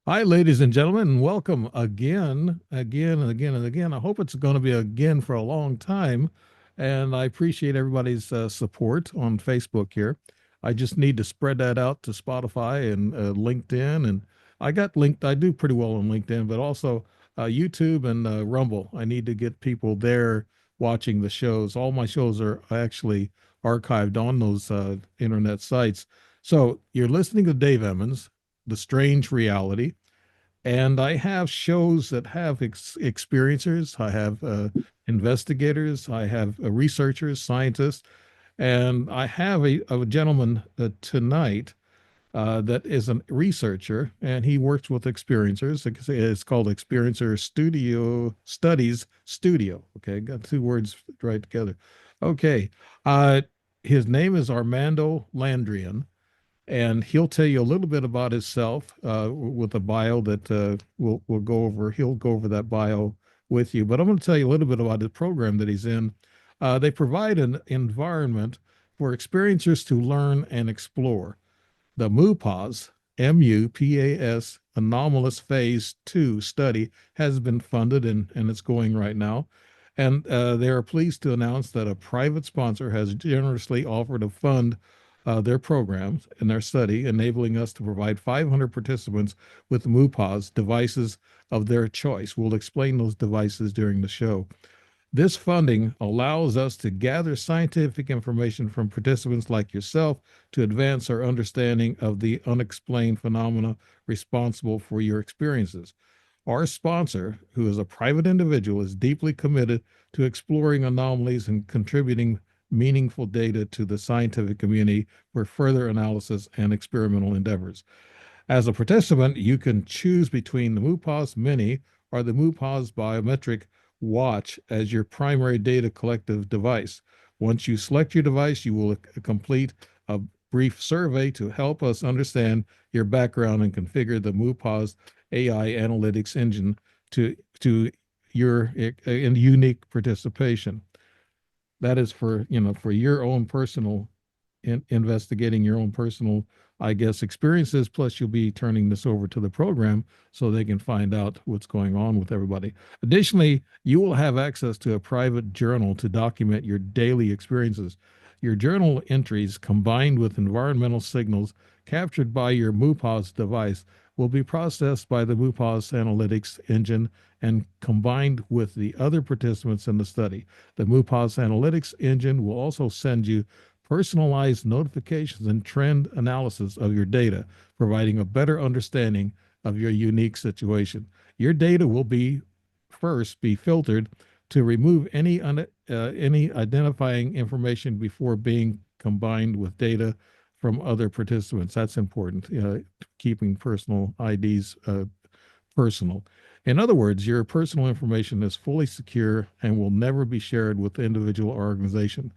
Hi, ladies and gentlemen, and welcome again, again, and again, and again. I hope it's going to be again for a long time. And I appreciate everybody's support on Facebook here. I just need to spread that out to Spotify and LinkedIn. And I got linked, I do pretty well on LinkedIn, but also YouTube and Rumble. I need to get people there watching the shows. All my shows are actually archived on those internet sites. So you're listening to Dave Emmons, The Strange Reality. And I have shows that have experiencers, I have investigators, I have researchers, scientists, and I have a gentleman tonight that is a researcher, and he works with experiencers. It's called Experiencer Studio Studies Studio. Okay, got two words right together. Okay, uh, his name is Armando Landrian, and he'll tell you a little bit about himself with a bio that we'll go over. He'll go over that bio with you, but I'm going to tell you a little bit about the program that he's in. They provide an environment for experiencers to learn and explore. The MUPAS, MUPAS Anomalous Phase 2 study has been funded and it's going right now. And they are pleased to announce that a private sponsor has generously offered to fund their programs and their study, enabling us to provide 500 participants with MUPAS devices of their choice. We'll explain those devices during the show. This funding allows us to gather scientific information from participants like yourself to advance our understanding of the unexplained phenomena responsible for your experiences. Our sponsor, who is a private individual, is deeply committed to exploring anomalies and contributing meaningful data to the scientific community for further analysis and experimental endeavors. As a participant, you can choose between the MUPAS Mini or the MUPAS Biometric Watch as your primary data collective device. Once you select your device, you will complete a brief survey to help us understand your background and configure the MUPAS AI analytics engine to your unique participation. That is for for your own personal investigating your own personal, I guess, experiences. Plus, you'll be turning this over to the program so they can find out what's going on with everybody. Additionally, you will have access to a private journal to document your daily experiences. Your journal entries, combined with environmental signals captured by your MUPAS device, will be processed by the MUPAS analytics engine and combined with the other participants in the study. The MUPAS analytics engine will also send you personalized notifications and trend analysis of your data, providing a better understanding of your unique situation. Your data will be first be filtered to remove any identifying information before being combined with data from other participants. That's important, keeping personal IDs personal. In other words, your personal information is fully secure and will never be shared with the individual or organization.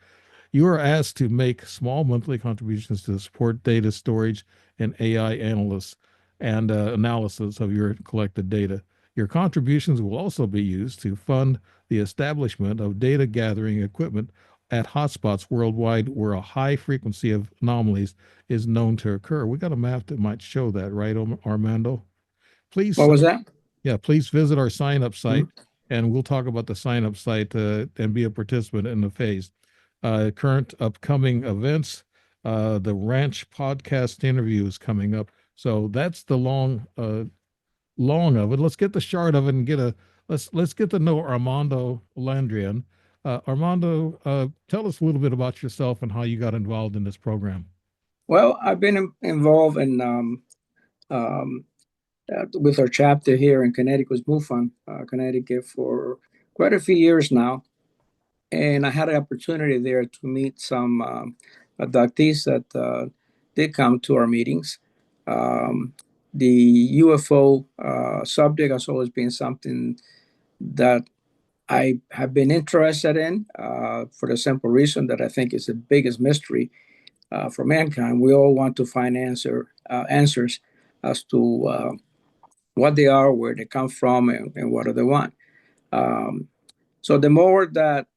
You are asked to make small monthly contributions to support data storage and AI analysis and analysis of your collected data. Your contributions will also be used to fund the establishment of data gathering equipment at hotspots worldwide where a high frequency of anomalies is known to occur. We got a map that might show that, right, Armando? Please, What was that? yeah, please visit our sign up site Mhm. and we'll talk about the sign up site and be a participant in the phase. Current upcoming events, the Ranch podcast interview is coming up. So that's the long of it. Let's get the short of it and let's get to know Armando Landrian. Armando, tell us a little bit about yourself and how you got involved in this program. Well, I've been involved in um, with our chapter here in Connecticut's MUFON, Connecticut, for quite a few years now, and I had an opportunity there to meet some abductees that did come to our meetings. Um, the UFO subject has always been something that I have been interested in for the simple reason that I think it's the biggest mystery for mankind. We all want to find answers as to what they are, where they come from, and what do they want. Um, so the more that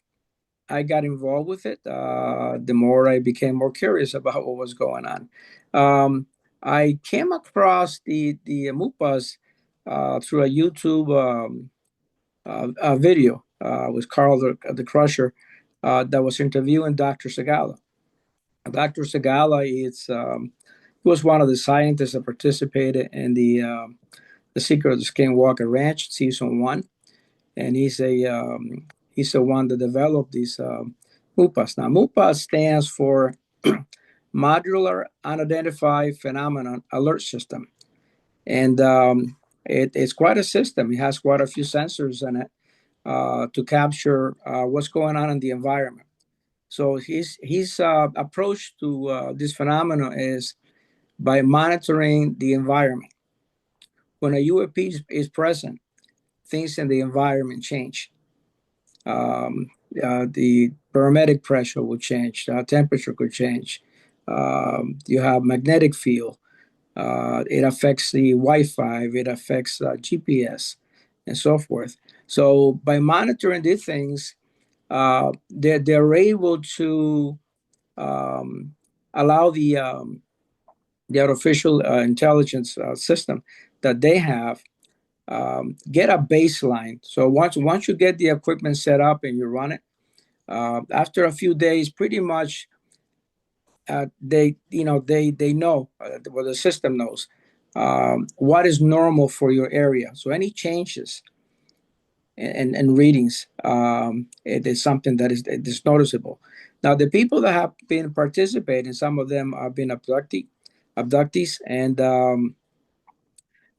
I got involved with it, the more I became more curious about what was going on. Um, I came across the MUPAs through a YouTube video with Carl the Crusher that was interviewing Dr. Segala. Dr. Segala he was one of the scientists that participated in the Secret of the Skinwalker Ranch season 1, and he's the one that developed these MUPAS. Now, MUPAS stands for Modular Unidentified Phenomenon Alert System, and it's quite a system. It has quite a few sensors in it to capture what's going on in the environment. So his approach to this phenomenon is by monitoring the environment. When a UAP is present, things in the environment change. The barometric pressure will change, temperature could change. You have magnetic field. It affects the Wi-Fi. It affects GPS, and so forth. So by monitoring these things, they're able to allow the artificial intelligence system that they have get a baseline. So once you get the equipment set up and you run it, after a few days, pretty much they know well, the system knows what is normal for your area. So any changes and readings, it is something that is noticeable. Now the people that have been participating, some of them have been abductees, and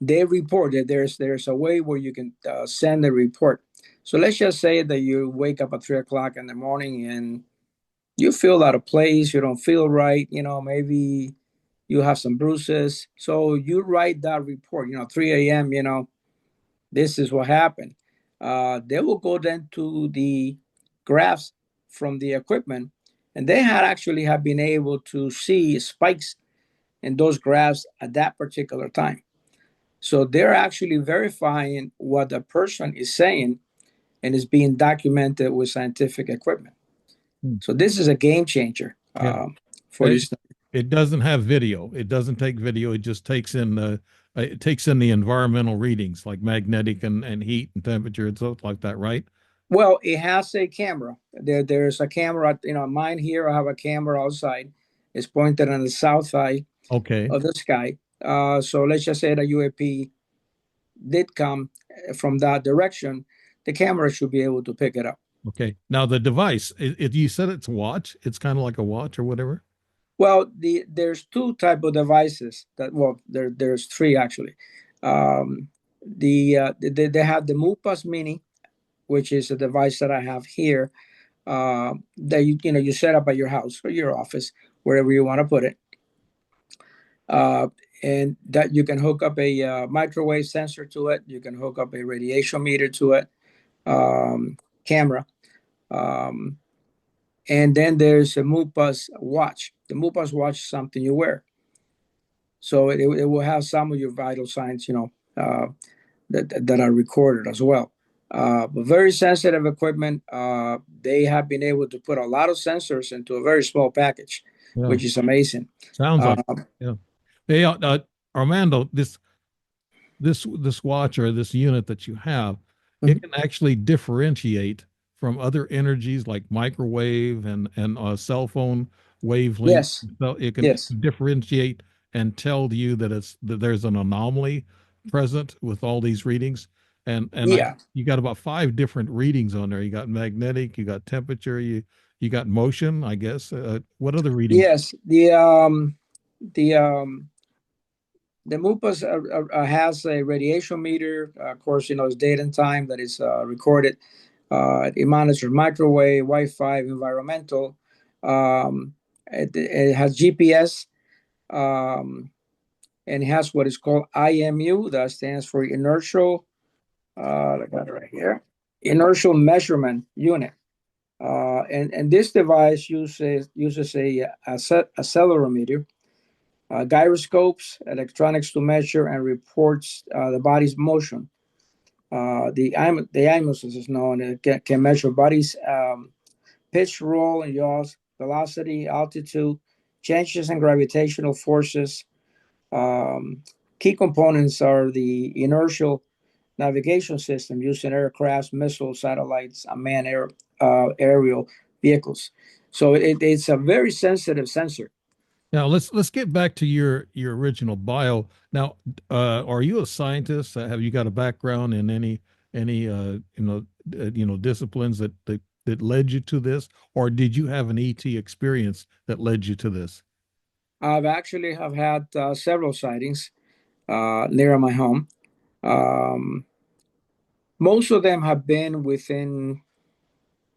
they report that there's a way where you can send a report. So let's just say that you wake up at 3 o'clock in the morning and you feel out of place, you don't feel right, maybe you have some bruises. So you write that report, 3 a.m., this is what happened. They will go then to the graphs from the equipment, and they had actually have been able to see spikes in those graphs at that particular time. So they're actually verifying what the person is saying and is being documented with scientific equipment. Hmm. So this is a game changer Yeah. for It, this. it doesn't have video. It doesn't take video. It just takes in the environmental readings like magnetic and heat and temperature and stuff like that, right? Well, it has a camera. There's a camera. Mine here. I have a camera outside. It's pointed on the south side Okay. of the sky. So let's just say the UAP did come from that direction. The camera should be able to pick it up. Okay. Now the device, you said it's a watch. It's kind of like a watch or whatever. Well, there's two type of devices there's three actually. They have the MUPAS Mini, which is a device that I have here that you set up at your house or your office, wherever you want to put it, uh, and that you can hook up a microwave sensor to it. You can hook up a radiation meter to it, camera, um, and then there's a MUPAS watch. The MUPAS watch is something you wear, so it will have some of your vital signs, that are recorded as well. But very sensitive equipment. They have been able to put a lot of sensors into a very small package, Yeah. which is amazing. Sounds Uh, like, yeah. Hey, Armando, this watch or this unit that you have, it mhm. can actually differentiate from other energies like microwave and cell phone wavelength. Yes, So it yes, can differentiate and tell you that there's an anomaly present with all these readings. And yeah, you got about five different readings on there. You got magnetic, you got temperature, you got motion, I guess. What other readings? yes. The the MUPAS has a radiation meter. Of course, it's date and time that is recorded. It monitors microwave, Wi-Fi, environmental. It has GPS, um, and it has what is called IMU. That stands for inertial. I got it right here. Inertial measurement unit. And this device uses a accelerometer, gyroscopes, electronics to measure and reports the body's motion. The IMUS is known. It can measure body's pitch, roll, and yaws, velocity, altitude, changes in gravitational forces, um, key components are the inertial navigation system used in aircrafts, missiles, satellites, unmanned aerial vehicles. So it's a very sensitive sensor. Now let's get back to your original bio. Now, are you a scientist? Have you got a background in any disciplines that led you to this, or did you have an ET experience that led you to this? I've actually have had several sightings near my home. Um, Most of them have been within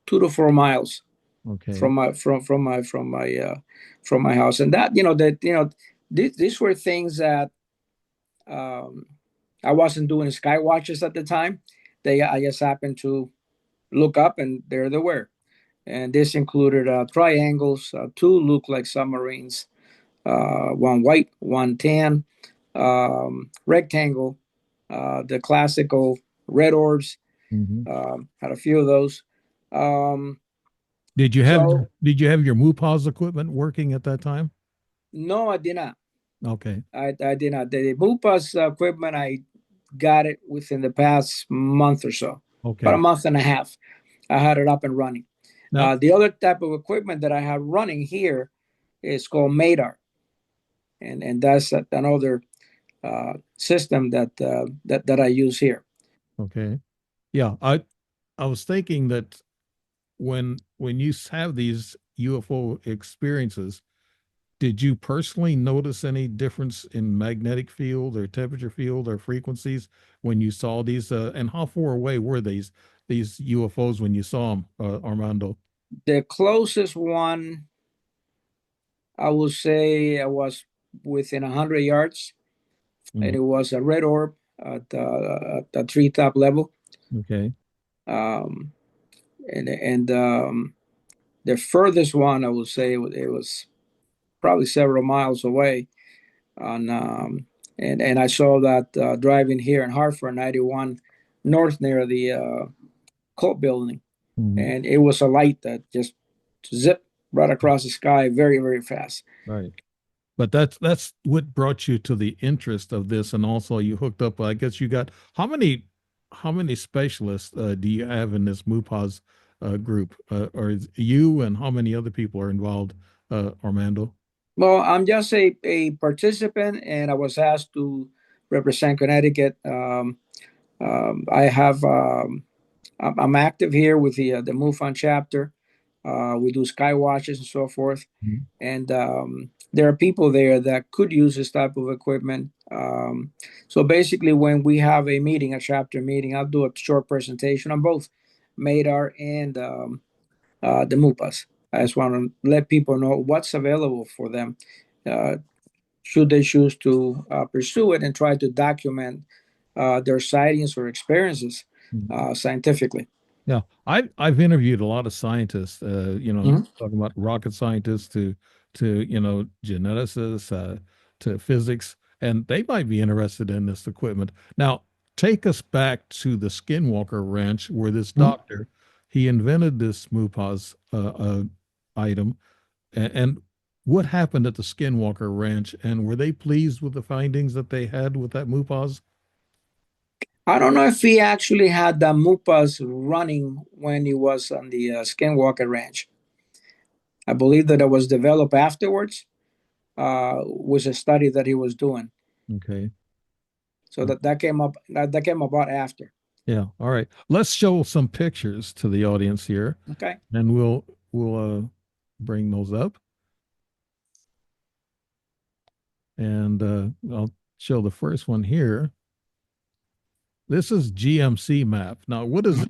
2 to 4 miles Okay. from my house, and that these were things that um, I wasn't doing sky watches at the time. I just happened to look up, and there they were. And this included triangles. Two looked like submarines. One white, one tan. Rectangle. The classical red orbs. Hmm. Had a few of those. Um, so Did you have your MUPAS equipment working at that time? no, I did not. Okay. I did not. The Bupas equipment, I got it within the past month or so, about a Okay. month and a half. I had it up and running. Now, The other type of equipment that I have running here is called MADAR, and that's another system that I use here. okay. Yeah, I was thinking that when you have these UFO experiences, did you personally notice any difference in magnetic field or temperature field or frequencies when you saw these? And how far away were these UFOs when you saw them, Armando? The closest one, I would say, I was within 100 yards, and Mm, it was a red orb at the treetop level. okay. Um, and the furthest one, I would say, it was probably several miles away. On And I saw that driving here in Hartford, 91 North, near the Colt Building, Mhm. and it was a light that just zipped right across the sky, very very fast. Right. But that's what brought you to the interest of this, and also you hooked up. I guess you got how many specialists do you have in this MUPAS group, or is you and how many other people are involved, Armando? Well, I'm just a participant, and I was asked to represent Connecticut. I have I'm active here with the MUFON chapter. We do sky watches and so forth, Mhm. and there are people there that could use this type of equipment. So basically, when we have a meeting, a chapter meeting, I'll do a short presentation on both MADAR and the MUPAS. I just want to let people know what's available for them, uh, should they choose to pursue it and try to document their sightings or experiences scientifically. Yeah, I've interviewed a lot of scientists, Mhm. talking about rocket scientists to geneticists, to physics, and they might be interested in this equipment. Now, take us back to the Skinwalker Ranch where this Mhm. doctor he invented this MUPAS item, and what happened at the Skinwalker Ranch, and were they pleased with the findings that they had with that MUPAS? I don't know if he actually had the MUPAs running when he was on the Skinwalker Ranch. I believe that it was developed afterwards, was a study that he was doing. Okay. So that came about after. Yeah. All right. Let's show some pictures to the audience here, Okay. and we'll bring those up, and I'll show the first one here. This is GMC map. Now, what is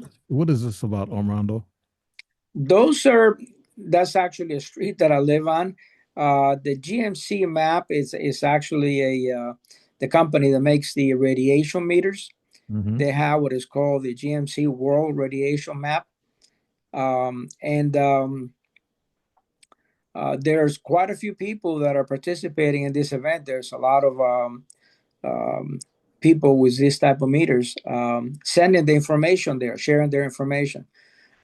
this about, Armando? Those are That's actually a street that I live on. The GMC map is actually a the company that makes the radiation meters. Mm-hmm. They have what is called the GMC World Radiation Map, and there's quite a few people that are participating in this event. There's a lot of um, people with this type of meters sending the information there, sharing their information.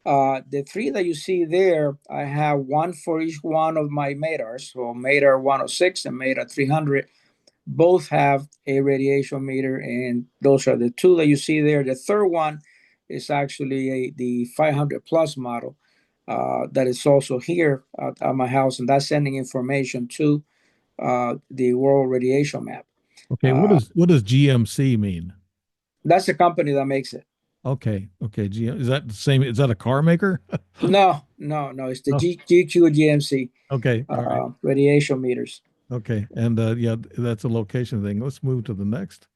The three that you see there, I have one for each one of my MEDARs, so MEDAR 106 and MEDAR 300. Both have a radiation meter, and those are the two that you see there. The third one is actually the 500 plus model that is also here at my house, and that's sending information to the World Radiation Map. Okay, Uh, what does GMC mean? that's the company that makes it. Okay, okay, is that the same? Is that a car maker? No, no, no. It's the Oh, GQ GMC okay, all right. radiation meters. Okay, and yeah, that's a location thing. Let's move to the next.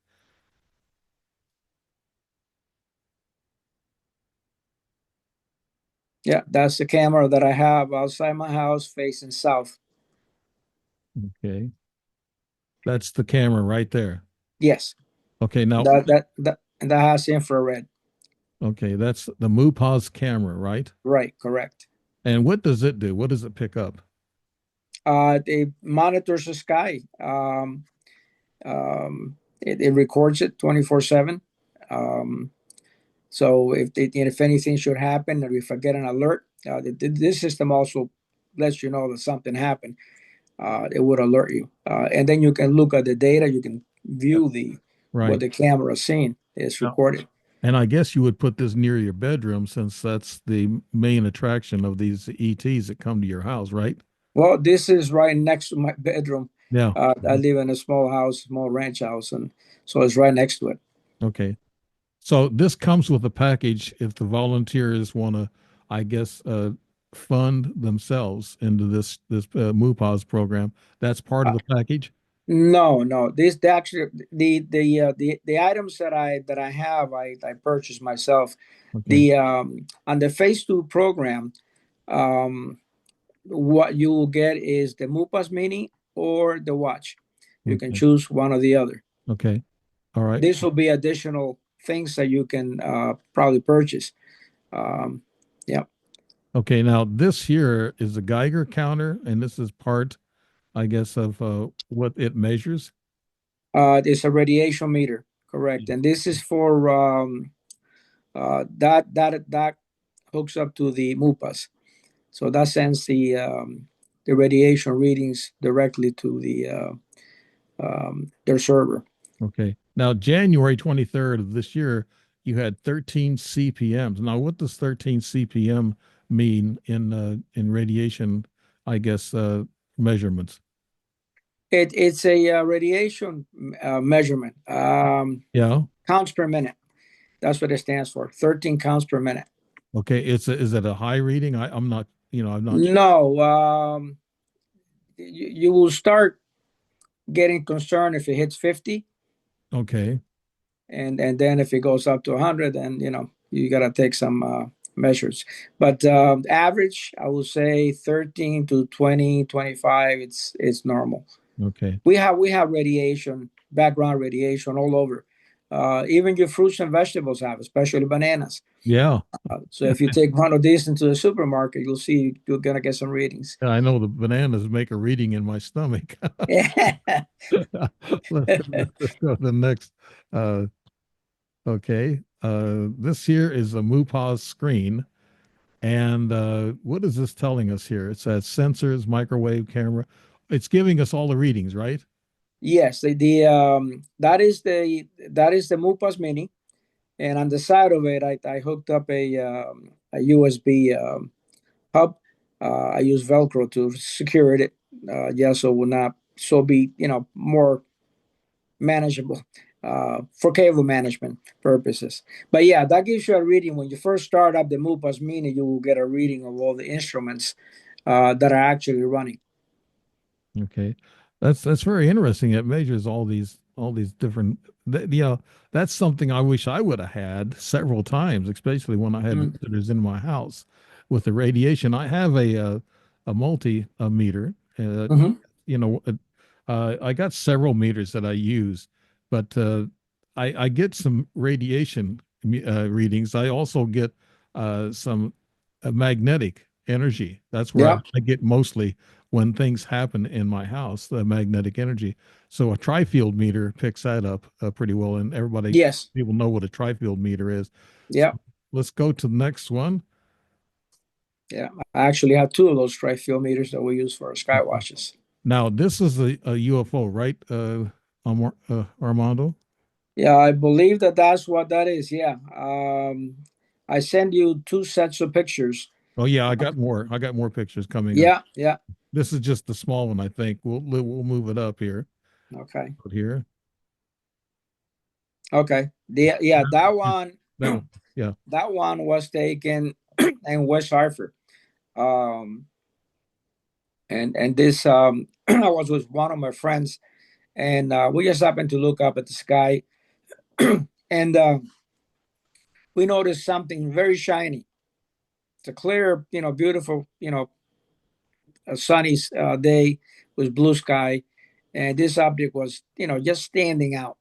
Yeah, that's the camera that I have outside my house facing south. Okay, that's the camera right there. Yes, Okay, now, that has infrared. okay, that's the MUPAS camera, right? Right, correct. And what does it do? What does it pick up? It monitors the sky. It records it 24/7. Um, so if anything should happen, or if I get an alert, this system also lets you know that something happened. It would alert you, and then you can look at the data. You can Yeah. view the what Right. the camera is seeing. It's Yeah. recorded. And I guess you would put this near your bedroom since that's the main attraction of these ETs that come to your house, right? Well, this is right next to my bedroom. Yeah. I live in a small house, small ranch house, and so it's right next to it. Okay. So this comes with a package if the volunteers want to, I guess, fund themselves into this MUPAS program. That's part of Uh, the package. no, no. Actually the items that I have I purchased myself. Okay. The On the phase two program, um, what you will get is the MUPAS Mini or the watch. You can Okay. choose one or the other. Okay. All right. This will be additional things that you can probably purchase. Um, yeah, Okay. Now this here is a Geiger counter, and this is part, I guess, of what it measures. it's a radiation meter, correct? And this is for that hooks up to the MUPAS, so that sends the radiation readings directly to their server. Okay. Now, January 23rd of this year, you had 13 CPMs. Now, what does 13 CPM mean in radiation, I guess, measurements? It's a radiation measurement. Yeah. Counts per minute. That's what it stands for. 13 counts per minute. Okay. Is it a high reading? I'm not, I'm not. No, you will start getting concerned if it hits 50, Okay. and then if it goes up to 100, then you got to take some measures. But average, I would say 13 to 20, 25. It's normal. Okay. We have radiation, background radiation all over. Even your fruits and vegetables have, especially bananas. Yeah. So if you take one of these into the supermarket, you'll see you're gonna get some readings. I know the bananas make a reading in my stomach. Let's go to the next. Uh, okay. This here is a MUPAS screen. And what is this telling us here? It says sensors, microwave camera. It's giving us all the readings, right? Yes, that is the MUPAS Mini, and on the side of it, I hooked up a USB hub. I use Velcro to secure it. Yeah, so it will not so be more manageable for cable management purposes. But yeah, that gives you a reading when you first start up the MUPAS Mini. You will get a reading of all the instruments that are actually running. Okay, that's very interesting. It measures all these different. That's something I wish I would have had several times, especially when I had Mm. visitors in my house with the radiation. I have a multimeter. Hmm. You know, I got several meters that I use, but I get some radiation readings. I also get some magnetic energy. That's where Yeah. I get mostly when things happen in my house, the magnetic energy. So a tri-field meter picks that up pretty well, and Yes. people know what a tri-field meter is. So Yeah. let's go to the next one. Yeah. I actually have two of those tri-field meters that we use for our sky watches. Now, this is a UFO, right? Armando? Yeah, I believe that that's what that is. Yeah. I send you two sets of pictures. Oh yeah, I got more. I got more pictures coming up. Yeah, yeah. This is just the small one, I think. We'll move it up here. Okay. Out here. Okay. Yeah, that one That one. Yeah. that one was taken in West Hartford. Um and this I was with one of my friends, and we just happened to look up at the sky, and we noticed something very shiny. It's a clear, beautiful, a sunny day with blue sky, and this object was, just standing out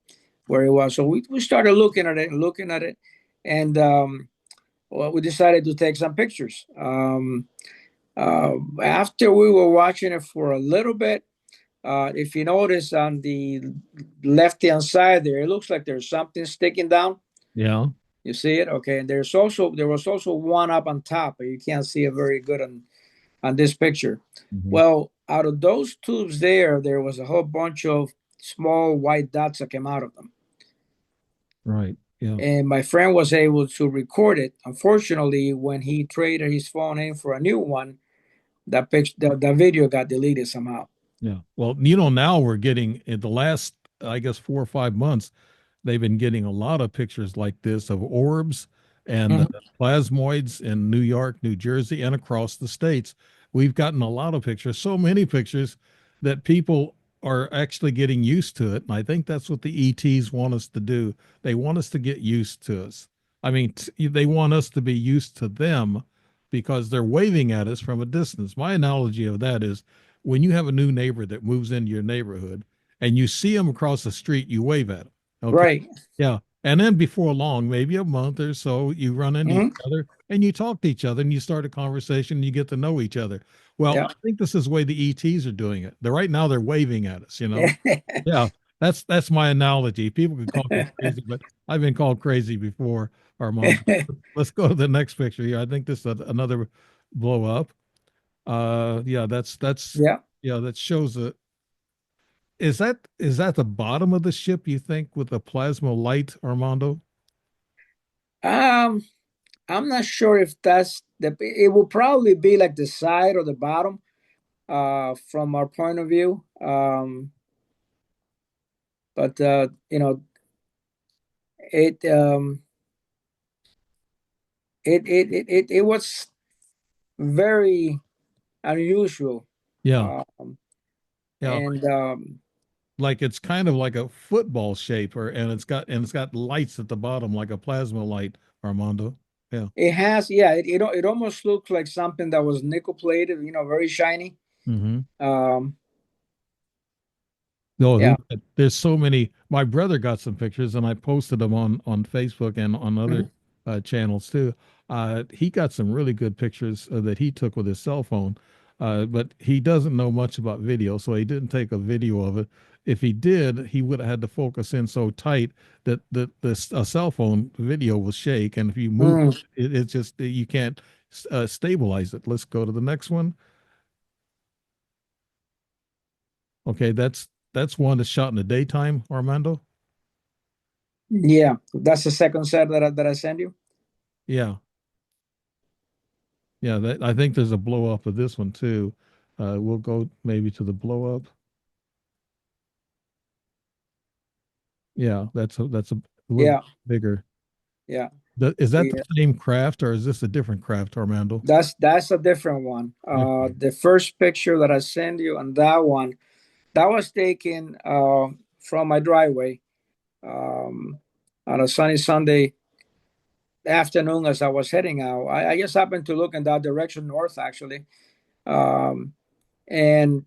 where it was. So we started looking at it and looking at it, and well, we decided to take some pictures. After we were watching it for a little bit, if you notice on the left hand side there, it looks like there's something sticking down. Yeah. You see it, okay? And there was also one up on top, but you can't see it very good on this picture. Mhm. Well, out of those tubes there was a whole bunch of small white dots that came out of them. Right. Yeah. And my friend was able to record it. Unfortunately, when he traded his phone in for a new one, that picture, the video got deleted somehow. Yeah. Well, now we're getting in the last, I guess, 4 or 5 months, they've been getting a lot of pictures like this of orbs and Mhm. plasmoids in New York, New Jersey, and across the states. We've gotten a lot of pictures, so many pictures that people are actually getting used to it. And I think that's what the ETs want us to do. They want us to get used to us. I mean, they want us to be used to them because they're waving at us from a distance. My analogy of that is when you have a new neighbor that moves into your neighborhood and you see them across the street, you wave at them. Okay. Right. Yeah. And then before long, maybe a month or so, you run into each Hmm. other and you talk to each other and you start a conversation and you get to know each other. Well, Yeah. I think this is the way the ETs are doing it. They're right now they're waving at us. Yeah. That's my analogy. People can call me crazy, but I've been called crazy before, Armand. Let's go to the next picture here. I think this is another blow up. Yeah, that's Yeah. yeah, that shows a is that the bottom of the ship, you think, with the plasma light, Armando? Um, I'm not sure if that's the. It will probably be like the side or the bottom, from our point of view. But it it was very unusual. Yeah. Um, Yeah. and Like it's kind of like a football shape or and it's got lights at the bottom like a plasma light, Armando. Yeah. it has, yeah, it almost looks like something that was nickel plated, very shiny. Mm-hmm. Um, No, yeah. there's so many. My brother got some pictures, and I posted them on Facebook and on other Mhm. channels too. He got some really good pictures that he took with his cell phone, but he doesn't know much about video, so he didn't take a video of it. If he did, he would have had to focus in so tight that a cell phone video will shake, and if you move Mm. it's just you can't stabilize it. Let's go to the next one. Okay, that's one that's shot in the daytime, Armando. Yeah, that's the second set that I sent you. Yeah. Yeah, I think there's a blow up of this one too. We'll go maybe to the blow up. Yeah, that's a little Yeah, bigger. yeah, Is that the yeah. same craft or is this a different craft, Armando? That's a different one. Okay. The first picture that I sent you on that one, that was taken from my driveway, um, on a sunny Sunday afternoon as I was heading out. I just happened to look in that direction north, actually, um, and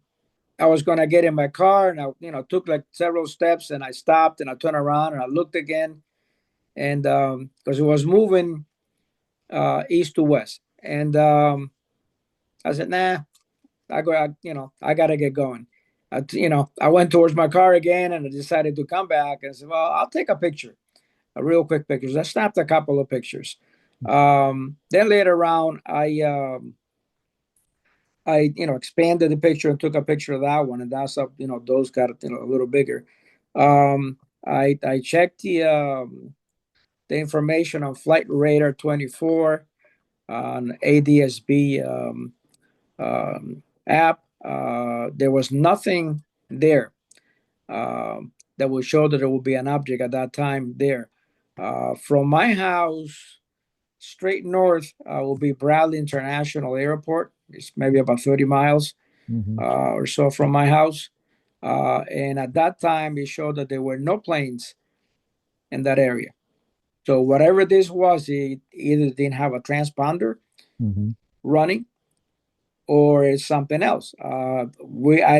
I was gonna get in my car, and I, took like several steps, and I stopped, and I turned around, and I looked again, and because it was moving east to west, and I said, "Nah, I gotta get going." I went towards my car again, and I decided to come back and said, "Well, I'll take a picture, a real quick picture." So I snapped a couple of pictures. Then later on, I expanded the picture and took a picture of that one, and that's up. Those got a little bigger. I checked the information on Flight Radar 24 on ADSB app. There was nothing there that would show that there would be an object at that time there. From my house, straight north will be Bradley International Airport. It's maybe about 30 miles Hmm. or so from my house. And at that time, it showed that there were no planes in that area. So whatever this was, it either didn't have a transponder Hmm. running or it's something else. I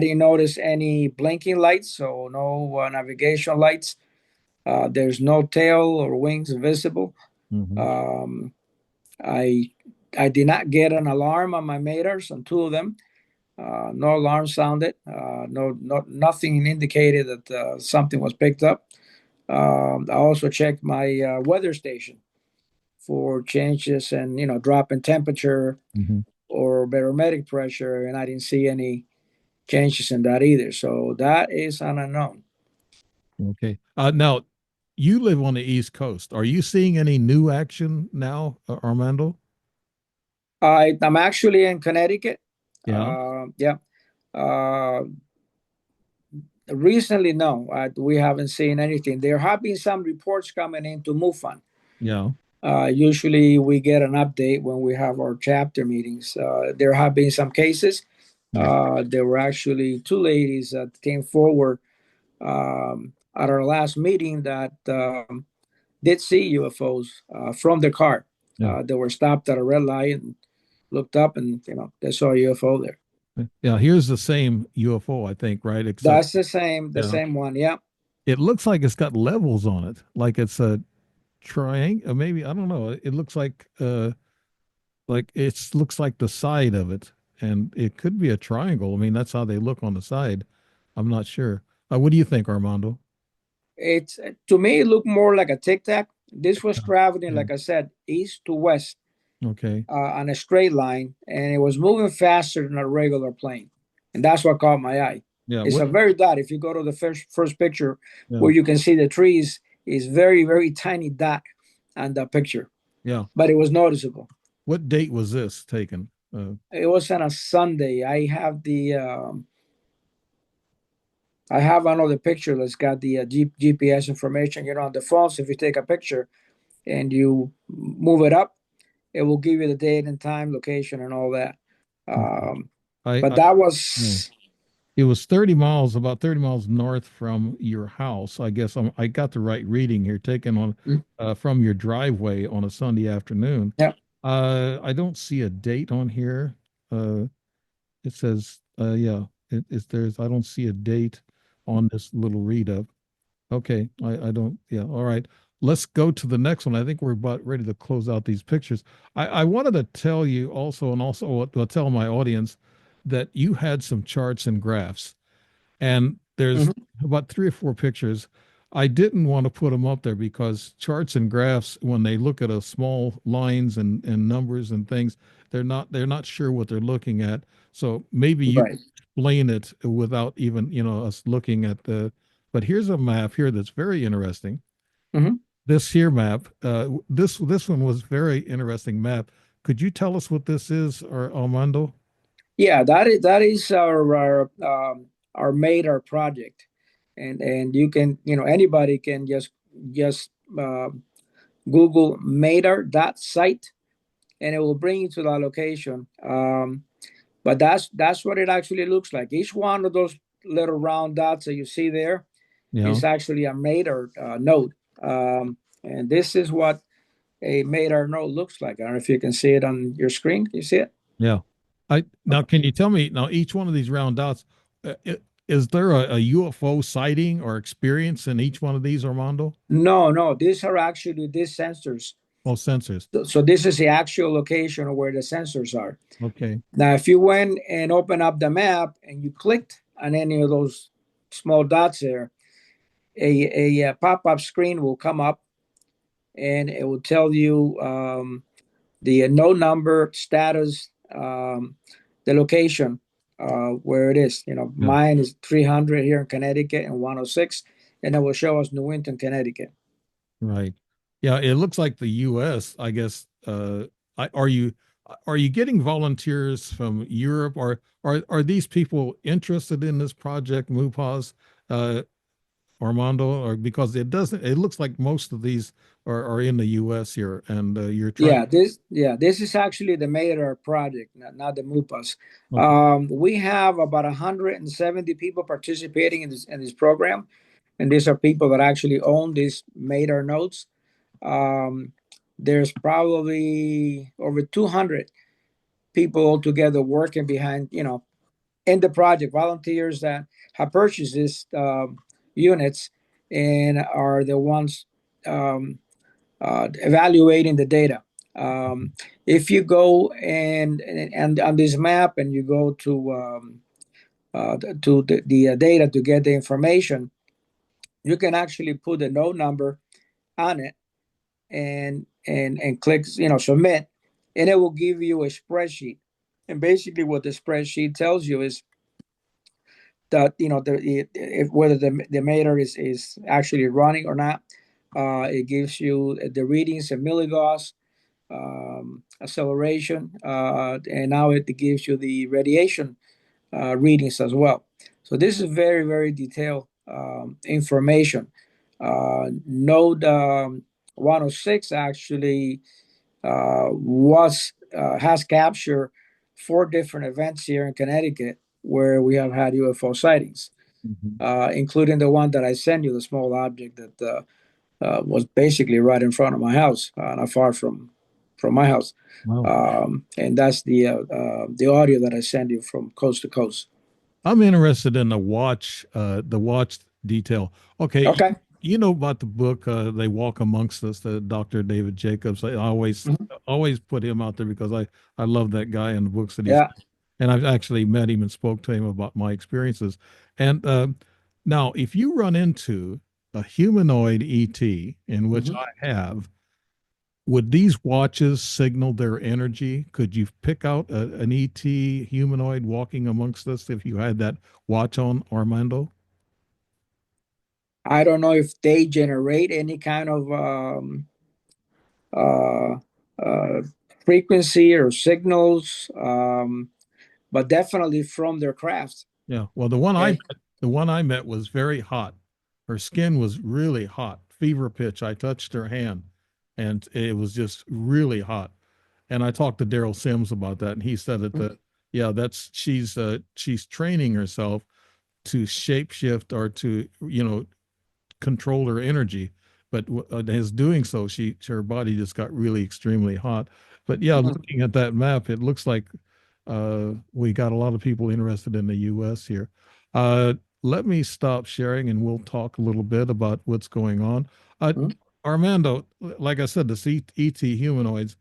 didn't notice any blinking lights, so no navigation lights. There's no tail or wings visible. Hmm. Um, I I did not get an alarm on my meters on two of them. No alarm sounded. Nothing indicated that something was picked up. I also checked my weather station for changes and drop in temperature Hmm. or barometric pressure, and I didn't see any changes in that either. So that is an unknown. Okay. Now, you live on the East Coast. Are you seeing any new action now, Armando? I'm actually in Connecticut. Yeah. Yeah. Uh, Recently, no, we haven't seen anything. There have been some reports coming into MUFON. Yeah. Usually, we get an update when we have our chapter meetings. There have been some cases. Yeah. There were actually two ladies that came forward at our last meeting that did see UFOs from the car. Yeah. They were stopped at a red light and looked up, and they saw a UFO there. Yeah. Here's the same UFO, I think, right? Except, That's the yeah, same one. Yeah, it looks like it's got levels on it, like it's a triangle. Maybe I don't know. It looks like it looks like the side of it, and it could be a triangle. I mean, that's how they look on the side. I'm not sure. What do you think, Armando? it's to me it looked more like a tic tac. This was traveling, Yeah. like I said, east to west Okay. on a straight line, and it was moving faster than a regular plane, and that's what caught my eye. Yeah. It's What? a very dot. If you go to the first picture, Yeah. where you can see the trees, is very tiny dot on the picture, Yeah. but it was noticeable. What date was this taken? It was on a Sunday. I have another picture that's got the GPS information. On the phone. So if you take a picture and you move it up, it will give you the date and time, location, and all that. Um, but I that yeah. was It was 30 miles, about 30 miles north from your house. I guess I got the right reading here, taken on mm, from your driveway on a Sunday afternoon. yeah. I don't see a date on here. Uh, it says, yeah, there's, I don't see a date on this little read up. Okay, I don't, yeah, all right. Let's go to the next one. I think we're about ready to close out these pictures. I wanted to tell you also, and also I'll tell my audience that you had some charts and graphs, and there's Hmm. about three or four pictures. I didn't want to put them up there because charts and graphs, when they look at a small lines and numbers and things, they're not sure what they're looking at. So maybe you Right. can explain it without even us looking at the. But here's a map here that's very interesting. Hmm. This here map, this one was very interesting map. Could you tell us what this is, or Armando? Yeah, that is our MADAR project, and you can anybody can just Google MADAR.site, and it will bring you to that location. But that's what it actually looks like. Each one of those little round dots that you see there Yeah, is actually a MADAR node. And this is what a MADAR node looks like. I don't know if you can see it on your screen. Can you see it? yeah. I now can you tell me now each one of these round dots, is there a UFO sighting or experience in each one of these, Armando? No, no. These are actually these sensors. Oh, sensors. So this is the actual location where the sensors are. Okay. Now, if you went and open up the map and you clicked on any of those small dots there, a pop-up screen will come up and it will tell you the no number status, the location where it is. Yeah. Mine is 300 here in Connecticut and 106. and it will show us New Winton, Connecticut. Right. Yeah, it looks like the US, I guess, are you getting volunteers from Europe, or are these people interested in this project, MUPAS, uh, Armando, or because it looks like most of these are in the US here, and you're trying. This is actually the MADAR project, not the MUPAS. Okay. We have about 170 people participating in this program, and these are people that actually own these MADAR nodes. Um, there's probably over 200 people altogether working behind, in the project, volunteers that have purchased these units and are the ones evaluating the data. If you go and on this map and you go to the data to get the information, you can actually put a node number on it and click submit, and it will give you a spreadsheet. And basically, what the spreadsheet tells you is that whether the meter is actually running or not. It gives you the readings in milligauss, acceleration, and now it gives you the radiation readings as well. So this is very, very detailed information. Node 106 actually was has captured 4 different events here in Connecticut where we have had UFO sightings, Mhm. including the one that I sent you, the small object that was basically right in front of my house, not far from my house. Wow. And that's the audio that I send you from coast to coast. I'm interested in the watch detail. Okay, Okay. you know about the book, They Walk Amongst Us, the Dr. David Jacobs. I Mhm. always put him out there because I love that guy and the books that he's, Yeah. and I've actually met him and spoke to him about my experiences. And now, if you run into a humanoid ET, in which Mhm. I have, would these watches signal their energy? Could you pick out an ET humanoid walking amongst us if you had that watch on, Armando? I don't know if they generate any kind of uh, uh, frequency or signals, but definitely from their craft. Yeah. Well, Okay. the one I met was very hot. Her skin was really hot, fever pitch. I touched her hand, and it was just really hot. And I talked to Daryl Sims about that, and he said that yeah, that's she's training herself to shapeshift or to control her energy. But as doing so, her body just got really extremely hot. But yeah, Mhm. looking at that map, it looks like we got a lot of people interested in the U.S. here. Uh, Let me stop sharing, and we'll talk a little bit about what's going on. Uh, Mhm. Armando, like I said, the ET humanoids,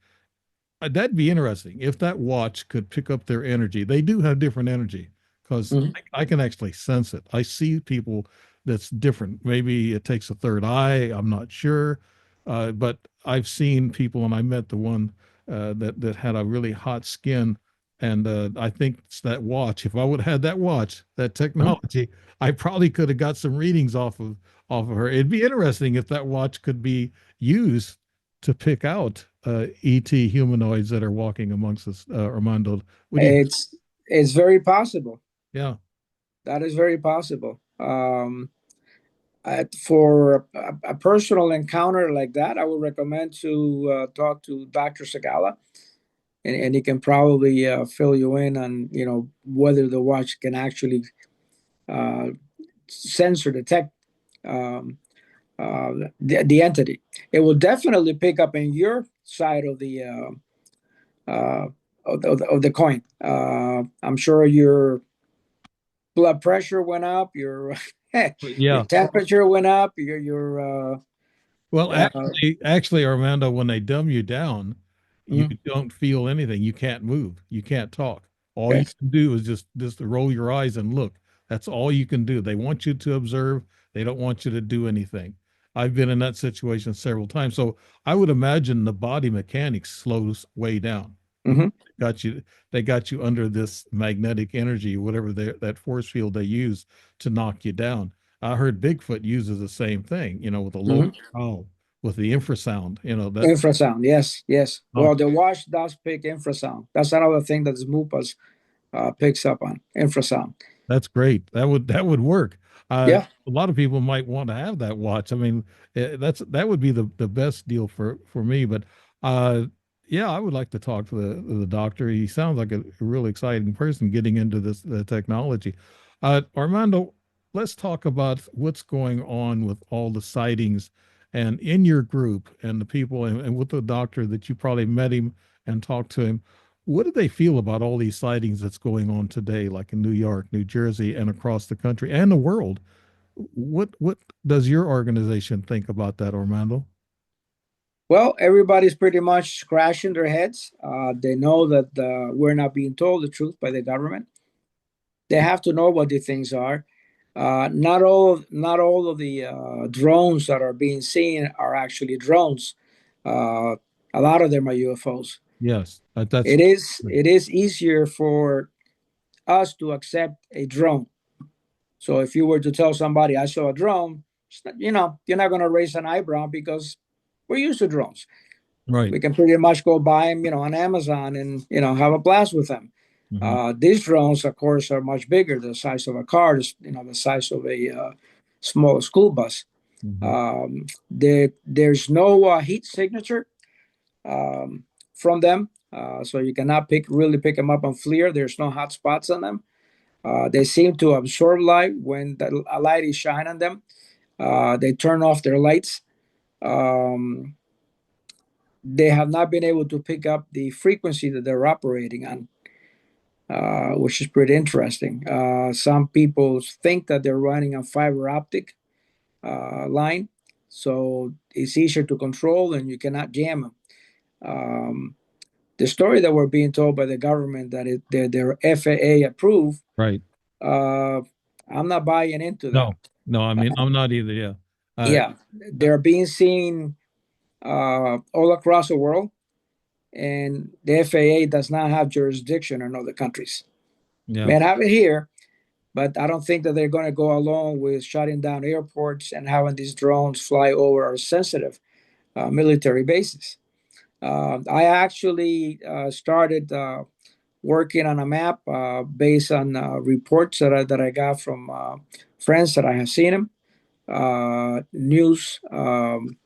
that'd be interesting if that watch could pick up their energy. They do have different energy because Mhm. I can actually sense it. I see people that's different. Maybe it takes a third eye. I'm not sure, but I've seen people, and I met the one that had a really hot skin, and I think it's that watch. If I would have had that watch, that Mhm. technology, I probably could have got some readings off of her. It'd be interesting if that watch could be used to pick out ET humanoids that are walking amongst us, Armando. What do you? It's very possible. Yeah. That is very possible. For a personal encounter like that, I would recommend to talk to Dr. Sagala, and he can probably fill you in on whether the watch can actually uh, sense or detect um, the entity. It will definitely pick up in your side uh, of the coin. I'm sure your blood pressure went up, your your Yeah. temperature went up, your Well, uh, actually, Armando, when they dumb you down, you mm, don't feel anything. You can't move. You can't talk. All you okay. can do is just roll your eyes and look. That's all you can do. They want you to observe. They don't want you to do anything. I've been in that situation several times. So I would imagine the body mechanics slows way down because Hmm. they got you under this magnetic energy, whatever that force field they use to knock you down. I heard Bigfoot uses the same thing, with the low, Hmm. oh, with the infrasound, that. Infrasound, yes, yes. Oh, Well, the watch does pick infrasound. That's another thing that the MUPAS picks up on infrasound. that's great. That would work. Yeah. A lot of people might want to have that watch. I mean, that would be the best deal for me. But uh, yeah, I would like to talk to the doctor. He sounds like a really exciting person getting into this the technology. Armando, let's talk about what's going on with all the sightings and in your group and the people and with the doctor that you probably met him and talked to him. What do they feel about all these sightings that's going on today, like in New York, New Jersey, and across the country and the world? What does your organization think about that, Armando? Well, everybody's pretty much scratching their heads. They know that we're not being told the truth by the government. They have to know what the things are. Not all of the drones that are being seen are actually drones. Uh, a lot of them are UFOs. Yes, that's It is it is easier for us to accept a drone. So if you were to tell somebody I saw a drone, you're not going to raise an eyebrow because we're used to drones. right. We can pretty much go buy them, on Amazon and have a blast with them. Hmm. These drones, of course, are much bigger, the size of a car, the size of a small school bus. Hmm. There's no heat signature from them, so you cannot really pick them up on FLIR. There's no hot spots on them. They seem to absorb light when a light is shining on them. They turn off their lights. Um, they have not been able to pick up the frequency that they're operating on, which is pretty interesting. Some people think that they're running a fiber optic line, so it's easier to control and you cannot jam them. Um, the story that we're being told by the government that they're FAA approved, Right. uh, I'm not buying into that. No, no, I mean, I'm not either. Yeah. Uh, Yeah, uh, they're being seen all across the world, and the FAA does not have jurisdiction in other countries. yeah. May have it here, but I don't think that they're going to go along with shutting down airports and having these drones fly over our sensitive military bases. I actually started working on a map based on reports that I got from friends that I have seen them, news on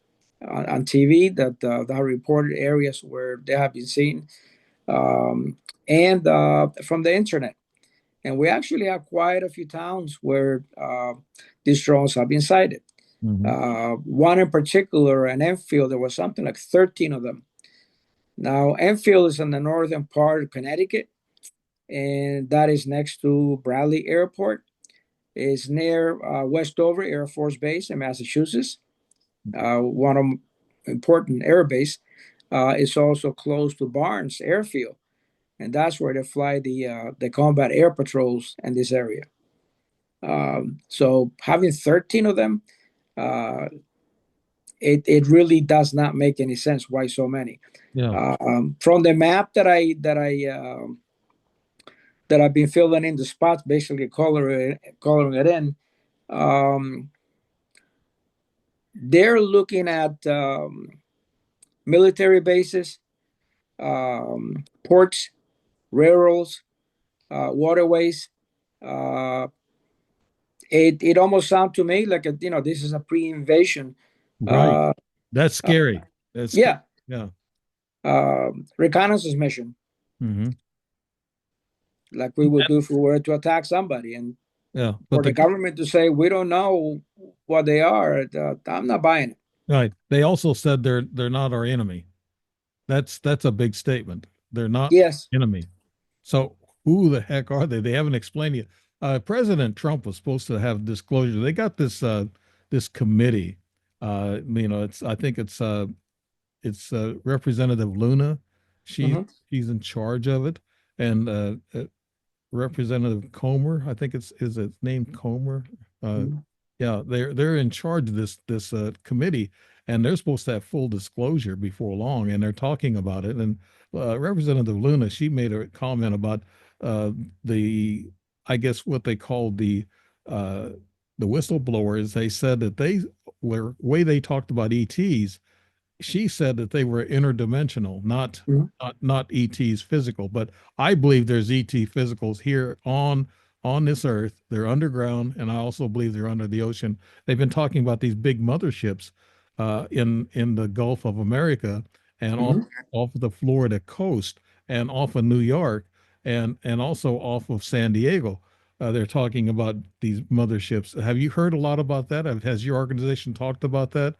TV that have reported areas where they have been seen, um, and from the internet. And we actually have quite a few towns where these drones have been sighted. Hmm. One in particular, in Enfield, there was something like 13 of them. Now, Enfield is in the northern part of Connecticut, and that is next to Bradley Airport. It's near Westover Air Force Base in Massachusetts, one of important air base. It's also close to Barnes Airfield, and that's where they fly the combat air patrols in this area. So having 13 of them, uh, it really does not make any sense. Why so many? Yeah. From the map that I've been filling in the spots, basically coloring it in. Um, they're looking at military bases, ports, railroads, waterways. Uh, it almost sounds to me like this is a pre-invasion. Right. Uh, That's uh, scary. That's scary. yeah, Yeah. reconnaissance mission, Hmm. like we would do if we were to attack somebody, and Yeah. for But the the government to say we don't know what they are, I'm not buying it. right. They also said they're not our enemy. That's a big statement. They're not Yes. enemy. So who the heck are they? They haven't explained it. President Trump was supposed to have disclosure. They got this committee. It's I think it's Representative Luna. She Hmm. she's in charge of it, and Representative Comer. I think is its name Comer. Uh, yeah, they're in charge of this committee, and they're supposed to have full disclosure before long, and they're talking about it. And Representative Luna, she made a comment about uh, the, I guess what they call uh, the whistleblowers, they said that they were way they talked about ETs. She said that they were interdimensional, Mhm. not ETs physical. But I believe there's ET physicals here on this earth. They're underground, and I also believe they're under the ocean. They've been talking about these big motherships in the Gulf of America and Mhm. off of the Florida coast and off of New York and also off of San Diego. They're talking about these motherships. Have you heard a lot about that? Has your organization talked about that?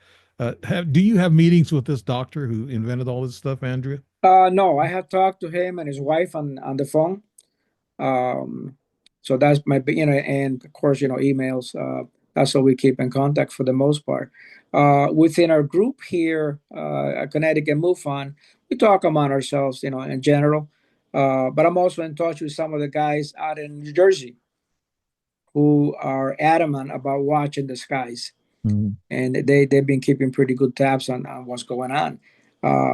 Do you have meetings with this doctor who invented all this stuff, Andrea? No, I have talked to him and his wife on the phone. Um, so that's my, and of course, emails. That's how we keep in contact for the most part. Within our group here at Connecticut MUFON, we talk among ourselves, in general. But I'm also in touch with some of the guys out in New Jersey who are adamant about watching the skies, Mhm. and they've been keeping pretty good tabs on what's going on.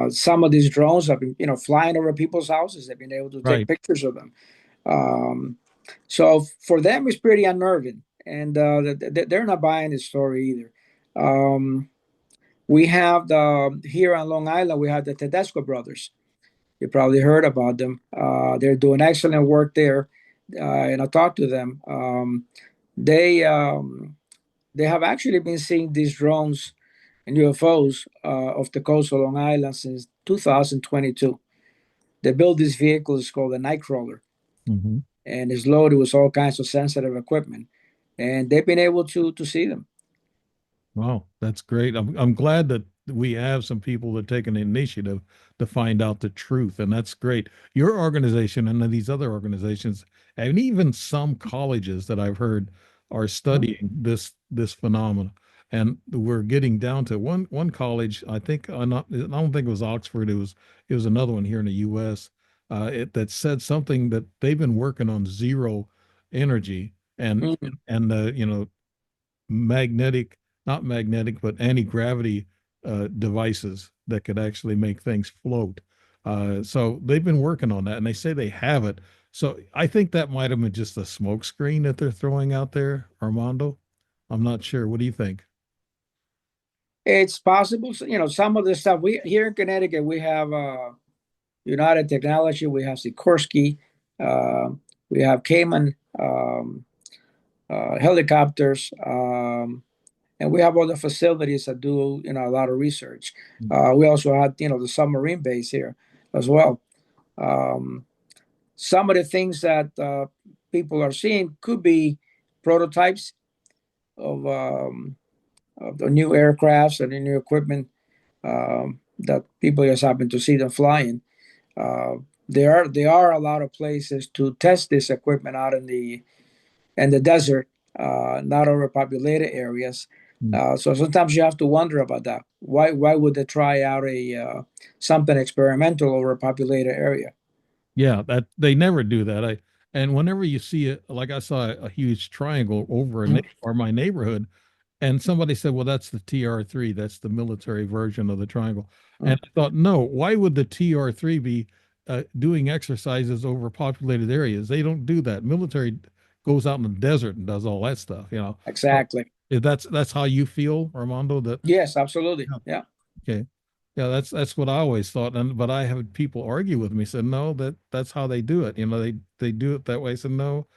Some of these drones have been, flying over people's houses. They've been able to take Right. pictures of them. Um, so for them, it's pretty unnerving, and they're not buying the story either. Um, we have the here on Long Island. We have the Tedesco brothers. You probably heard about them. They're doing excellent work there, and I talked to them. They they have actually been seeing these drones and UFOs off the coast of Long Island since 2022. They built this vehicle. It's called a Nightcrawler, Hmm. and it's loaded with all kinds of sensitive equipment. And they've been able to see them. Wow, that's great. I'm glad that we have some people that take an initiative to find out the truth, and that's great. Your organization and then these other organizations, and even some colleges that I've heard are Mhm. studying this phenomena. And we're getting down to one college. I think I don't think it was Oxford. It was another one here in the U.S. That said something that they've been working on zero energy Mhm. and magnetic, not magnetic, but anti-gravity devices that could actually make things float. So they've been working on that, and they say they have it. So I think that might have been just a smoke screen that they're throwing out there, Armando. I'm not sure. What do you think? It's possible. Some of the stuff we here in Connecticut, we have United Technology, we have Sikorsky, uh, we have Cayman helicopters, and we have other facilities that do a lot of research. We also had the submarine base here as well. Um, some of the things that people are seeing could be prototypes of the new aircrafts and the new equipment that people just happen to see them flying. There are a lot of places to test this equipment out in the desert, not overpopulated areas. Mm. So sometimes you have to wonder about that. Why would they try out a something experimental over a populated area? Yeah, that they never do that. And whenever you see it, like I saw a huge triangle over Mhm. or my neighborhood. And somebody said, well, that's the TR3. That's the military version of the triangle. And I thought, no, why would the TR3 be doing exercises over populated areas? They don't do that. Military goes out in the desert and does all that stuff. So Exactly. if that's how you feel, Armando, that Yes, absolutely. yeah, Yeah. okay. Yeah, that's what I always thought. And but I had people argue with me, said, no, that's how they do it. They do it that way. I said, no.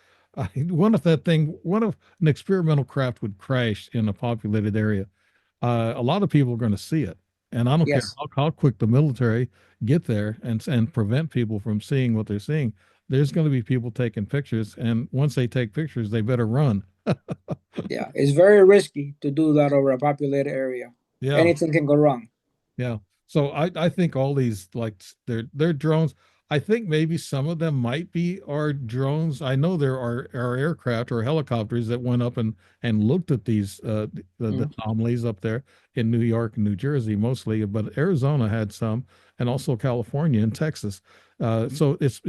One of an experimental craft would crash in a populated area, a lot of people are going to see it. And I don't care Yes. how quick the military get there and prevent people from seeing what they're seeing. There's going to be people taking pictures, and once they take pictures, they better run. Yeah. It's very risky to do that over a populated area. Yeah, Anything can go wrong. yeah. So I think all these like they're drones. I think maybe some of them might be our drones. I know there are aircraft or helicopters that went up and looked at these the Mhm. anomalies up there in New York and New Jersey mostly, but Arizona had some, and also California and Texas. So it's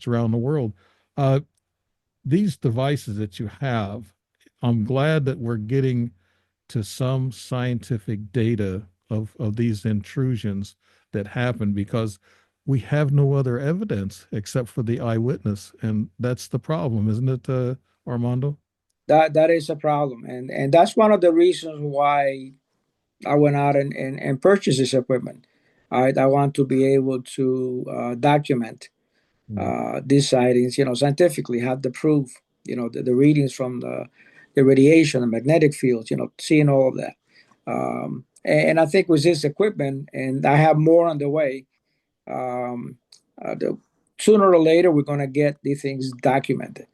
around the world. Uh, these devices that you have, I'm glad that we're getting to some scientific data of these intrusions that happen because we have no other evidence except for the eyewitness. And that's the problem, isn't it, Armando? that is a problem, and that's one of the reasons why I went out and purchased this equipment. I want to be able to document Mm. these sightings, scientifically, have the proof, the readings from the radiation, the magnetic fields, seeing all of that. And I think with this equipment, and I have more on the way, um, the, sooner or later we're going to get these things documented.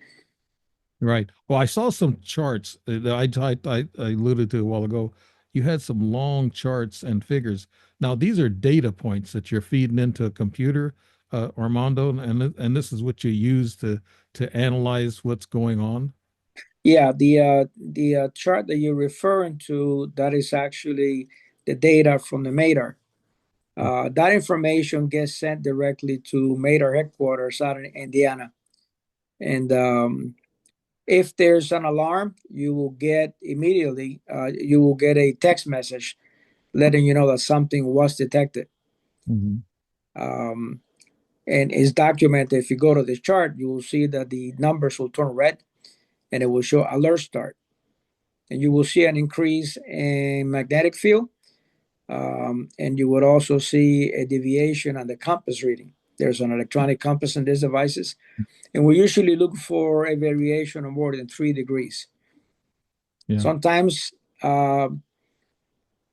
Right. Well, I saw some charts that I alluded to a while ago. You had some long charts and figures. Now, these are data points that you're feeding into a computer, Armando, and this is what you use to analyze what's going on. Yeah, the chart that you're referring to, that is actually the data from the MADAR. That information gets sent directly to MADAR headquarters out in Indiana. And if there's an alarm, you will get immediately, you will get a text message letting you know that something was detected. Mhm. Um, and it's documented. If you go to the chart, you will see that the numbers will turn red and it will show alert start. And you will see an increase in magnetic field. And you would also see a deviation on the compass reading. There's an electronic compass in these devices. And we usually look for a variation of more than 3 degrees. Yeah. Sometimes uh,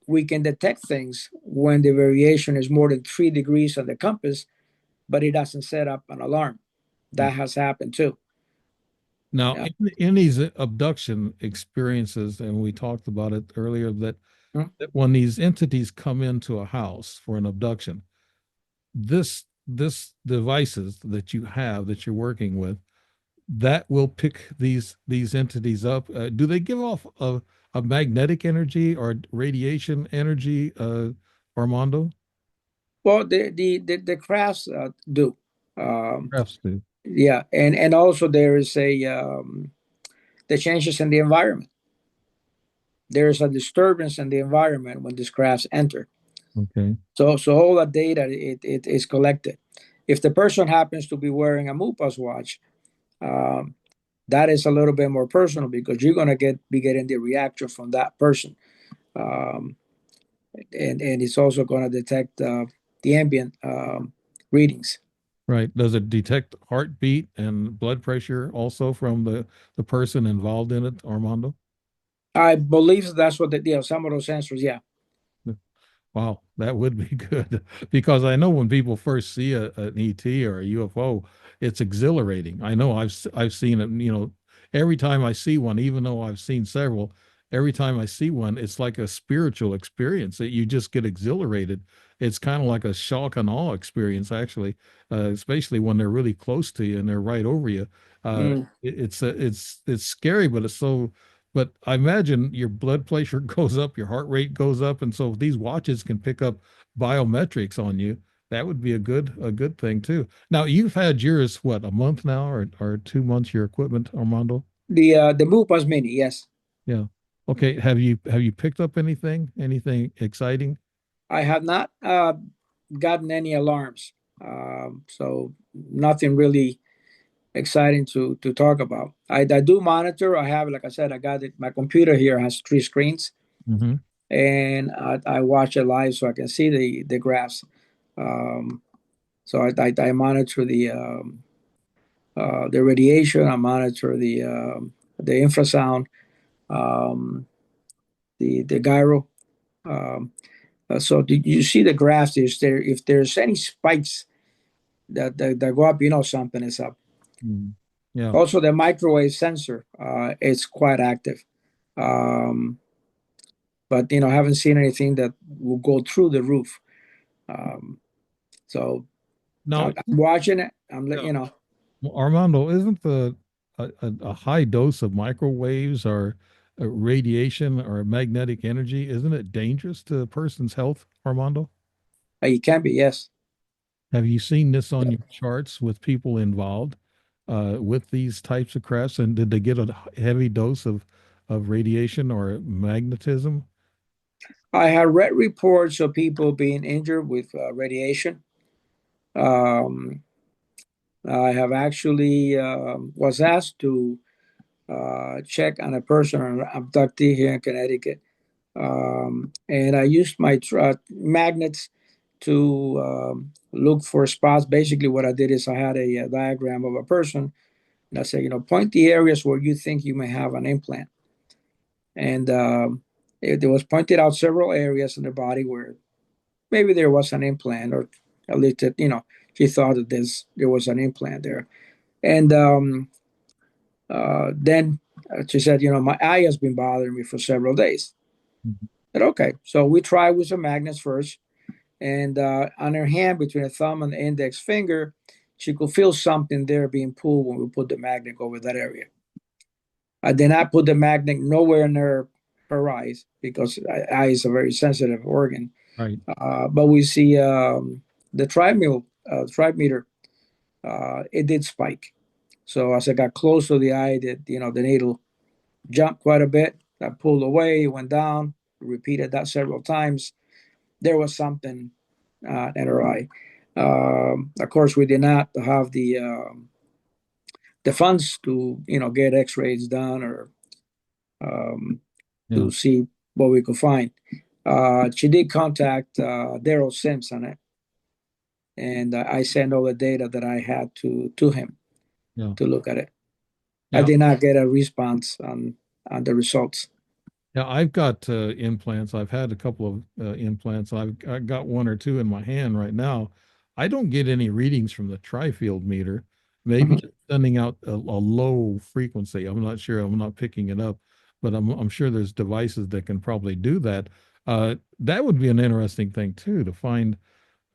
we can detect things when the variation is more than 3 degrees on the compass, but it doesn't set up an alarm. Mm. That has happened too. Now, Yeah. in these abduction experiences, and we talked about it earlier, Mhm. that when these entities come into a house for an abduction, this devices that you have that you're working with that will pick these entities up. Do they give off a magnetic energy or radiation energy, Armando? Well, the crafts do. Um, Crafts do. yeah, and also there is a the changes in the environment. There is a disturbance in the environment when these crafts enter. Okay. So all that data it is collected. If the person happens to be wearing a MUPAS watch, um, that is a little bit more personal because you're gonna be getting the reaction from that person, um, and it's also gonna detect the ambient readings. Right. Does it detect heartbeat and blood pressure also from the person involved in it, Armando? I believe that's what some of those sensors. Yeah, Wow, that would be good because I know when people first see an ET or a UFO, it's exhilarating. I know I've seen it, every time I see one, even though I've seen several, every time I see one, it's like a spiritual experience that you just get exhilarated. It's kind of like a shock and awe experience, actually, especially when they're really close to you and they're right over you. mm. It's scary, but it's so but I imagine your blood pressure goes up, your heart rate goes up, and so if these watches can pick up biometrics on you, that would be a good thing too. Now you've had yours what, a month now or 2 months, your equipment, Armando? The MUPAS Mini. Yes, Yeah. Okay. Have you picked up anything exciting? I have not gotten any alarms, so nothing really exciting to talk about. I do monitor. I have, like I said, I got it. My computer here has 3 screens, Mm-hmm. and I watch it live so I can see the graphs. Um, so I monitor the radiation. I monitor the infrasound, um, the gyro. Um, so you see the graphs? If there's any spikes that go up, something is up. Mm. Yeah. Also, the microwave sensor is quite active, um, but I haven't seen anything that will go through the roof. Um, so Now, I'm watching it. I'm letting yeah. you know. Armando, isn't a high dose of microwaves or radiation or magnetic energy, isn't it dangerous to a person's health, Armando? It can be, yes. Have you seen this on your charts with people involved with these types of crafts? And did they get a heavy dose of radiation or magnetism? I have read reports of people being injured with radiation. Um, I have actually was asked to check on a person or an abductee here in Connecticut. And I used my magnets to look for spots. Basically, what I did is I had a diagram of a person, and I said, point the areas where you think you may have an implant. And it was pointed out several areas in the body where maybe there was an implant, or at least she thought that there was an implant there. And then she said, my eye has been bothering me for several days. Mhm. I said, okay, so we tried with some magnets first, and on her hand between the thumb and the index finger, she could feel something there being pulled when we put the magnet over that area. I did not put the magnet nowhere near her eyes because eye is a very sensitive organ. Right. But we see the tribe meter, it did spike. So as I got close to the eye, the needle jumped quite a bit. I pulled away, went down, repeated that several times. There was something in her eye. Of course, we did not have the funds to get X-rays done or um, Yeah. to see what we could find. She did contact Daryl Simpson, and I sent all the data that I had to him Yeah. to look at it. I Yeah. did not get a response on the results. Yeah, I've got implants. I've had a couple of implants. I got one or two in my hand right now. I don't get any readings from the tri-field meter. Maybe Mhm. it's sending out a low frequency. I'm not sure. I'm not picking it up, but I'm sure there's devices that can probably do that. That would be an interesting thing too, to find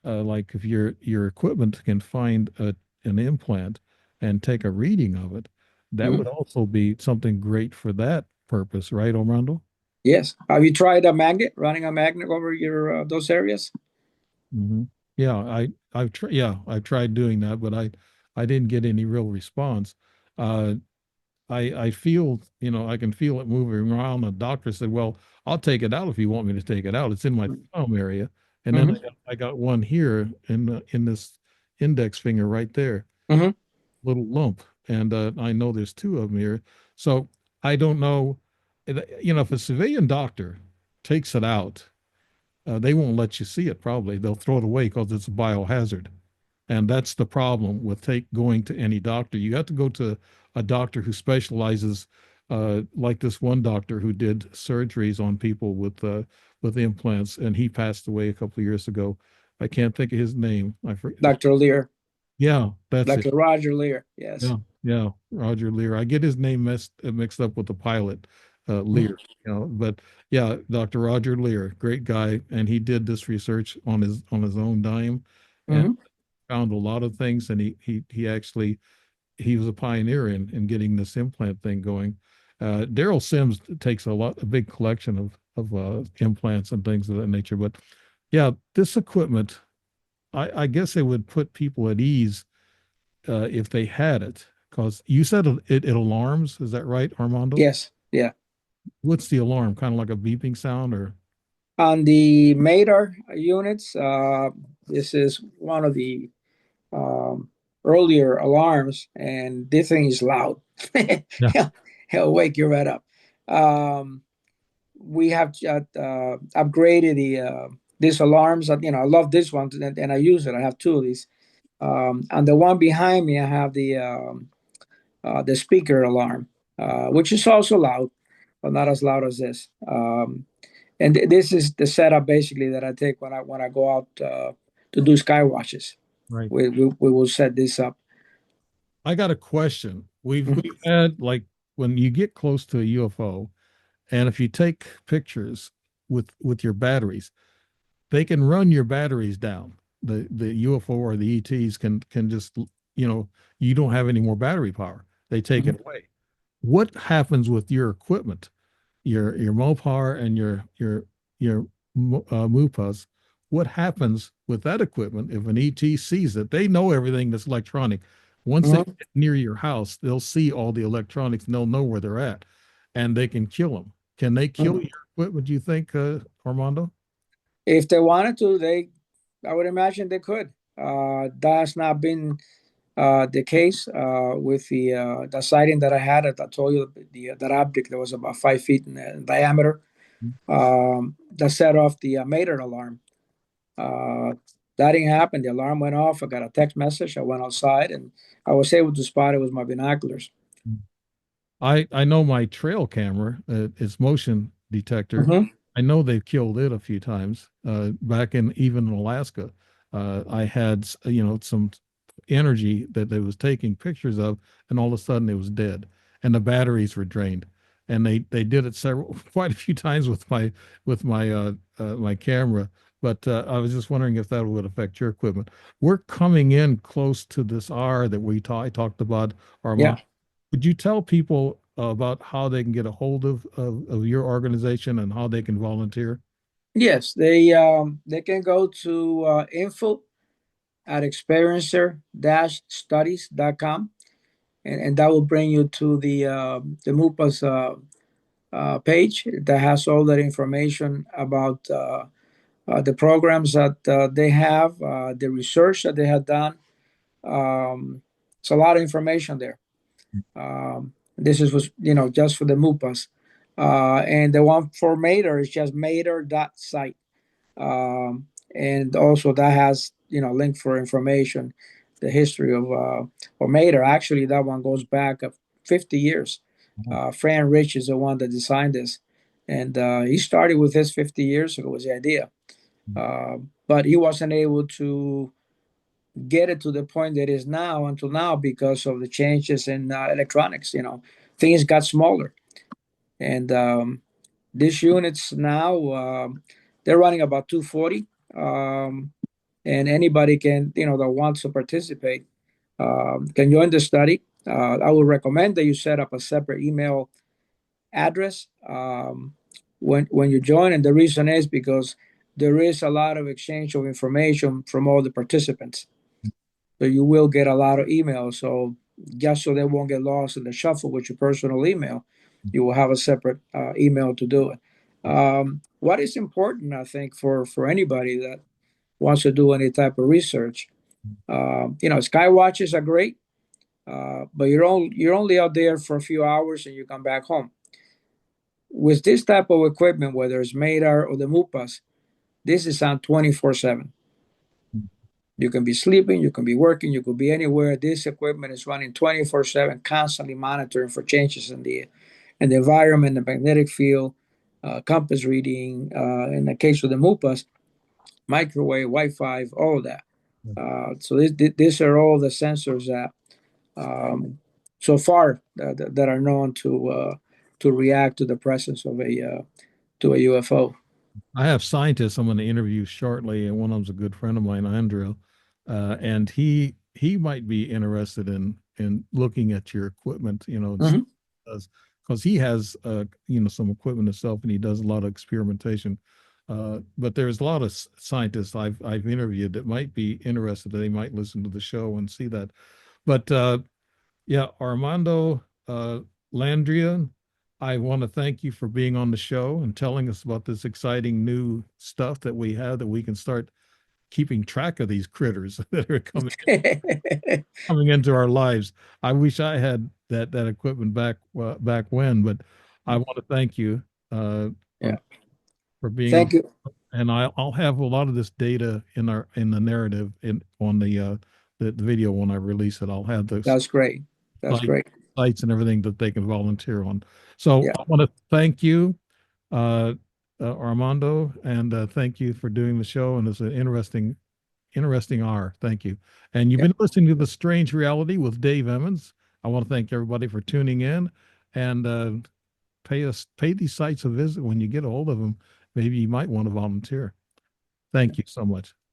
like if your equipment can find an implant and take a reading of it. That Mhm. would also be something great for that purpose, right, Orlando? Yes. Have you tried running a magnet over your those areas? Hmm. Yeah, I've tried doing that, but I didn't get any real response. Uh, I feel, I can feel it moving around. The doctor said, "Well, I'll take it out if you want me to take it out. It's in my thumb area." And then Hmm. I got one here in this index finger right there, Hmm. little lump, and I know there's two of them here. So I don't know, if a civilian doctor takes it out, they won't let you see it probably. They'll throw it away because it's a biohazard. And that's the problem with going to any doctor. You got to go to a doctor who specializes, like this one doctor who did surgeries on people with implants, and he passed away a couple of years ago. I can't think of his name. I forget. Dr. Lear, Yeah, that's it. Dr. Roger Lear. Yes. Yeah, yeah, Roger Lear. I get his name mixed up with the pilot, Mhm. Lear. But yeah, Dr. Roger Lear, great guy, and he did this research on his own dime, and Hmm. found a lot of things. And he actually he was a pioneer in getting this implant thing going. Daryl Sims takes a big collection of implants and things of that nature. But yeah, this equipment, I guess it would put people at ease if they had it. Because you said it alarms. Is that right, Armando? Yes. Yeah. What's the alarm? Kind of like a beeping sound, or On the MADAR units, this is one of the um, earlier alarms, and this thing is loud. yeah, he'll, he'll wake you right up. Um, we have upgraded these alarms. I love this one, and I use it. I have two of these. And the one behind me, I have the speaker alarm, which is also loud, but not as loud as this. And this is the setup basically that I take when I go out to do sky watches. right. We will set this up. I got a question. We've Mhm. had, like, when you get close to a UFO, and if you take pictures with your batteries, they can run your batteries down. The UFO or the ETs can just, you don't have any more battery power. They take Mhm. it away. What happens with your equipment, your Mopar and your MUPAS? What happens with that equipment if an ET sees it? They know everything that's electronic. Once they Mhm. get near your house, they'll see all the electronics and they'll know where they're at, and they can kill them. Can they kill Mhm. your equipment? Do you think, Armando? If they wanted to, I would imagine they could. That has not been. the case with the sighting that I had. I told you that object that was about 5 feet in diameter that set off the MADAR alarm. Uh, that didn't happen. The alarm went off. I got a text message. I went outside and I was able to spot it with my binoculars. I know my trail camera, its motion detector. Hmm. I know they've killed it a few times. Back in even in Alaska, I had some energy that they was taking pictures of, and all of a sudden it was dead, and the batteries were drained. And they did it several quite a few times with my camera. But I was just wondering if that would affect your equipment. We're coming in close to this R that I talked about, Yeah. Armand. Would you tell people about how they can get a hold of your organization and how they can volunteer? Yes, they can go to info at experiencer-studies.com, and that will bring you to the MUPA's page that has all that information about the programs that they have, the research that they have done. It's a lot of information there. This is was just for the MUPAs, and the one for Mater is just mater.site, and also that has link for information, the history of or Mater. Actually, that one goes back 50 years. Fran Rich is the one that designed this, and he started with this 50 years ago was the idea, but he wasn't able to get it to the point that it is now until now because of the changes in electronics. Things got smaller, and these units now they're running about 240, and anybody can that wants to participate can join the study. I would recommend that you set up a separate email address when you join, and the reason is because there is a lot of exchange of information from all the participants. So you will get a lot of emails. So just so they won't get lost in the shuffle with your personal email, you will have a separate email to do it. What is important, I think, for anybody that wants to do any type of research, sky watches are great, but you're only out there for a few hours and you come back home. With this type of equipment, whether it's MADAR or the MUPAS, this is on 24/7. You can be sleeping, you can be working, you could be anywhere. This equipment is running 24/7, constantly monitoring for changes in the environment, the magnetic field, compass reading. In the case of the MUPAS, microwave, Wi-Fi, all of that. So these are all the sensors that so far that are known to react to the presence of a UFO. I have scientists I'm going to interview shortly, and one of them's a good friend of mine, Andrew, and he might be interested in looking at your equipment, Mhm. because he has some equipment himself, and he does a lot of experimentation. But there's a lot of scientists I've interviewed that might be interested. They might listen to the show and see that. But yeah, Armando Landrian, I want to thank you for being on the show and telling us about this exciting new stuff that we have that we can start keeping track of these critters that are coming into our lives. I wish I had that equipment back when, but I want to thank you Yeah. for being on. Thank you. And I'll have a lot of this data in the narrative on the video when I release it. I'll have this That's great. That's site, great. sites and everything that they can volunteer on. So Yeah. I want to thank you, uh, Armando, and thank you for doing the show. And it's an interesting hour. Thank you. And you've Yeah. been listening to The Strange Reality with Dave Emmons. I want to thank everybody for tuning in and pay these sites a visit when you get a hold of them. Maybe you might want to volunteer. Thank you so much.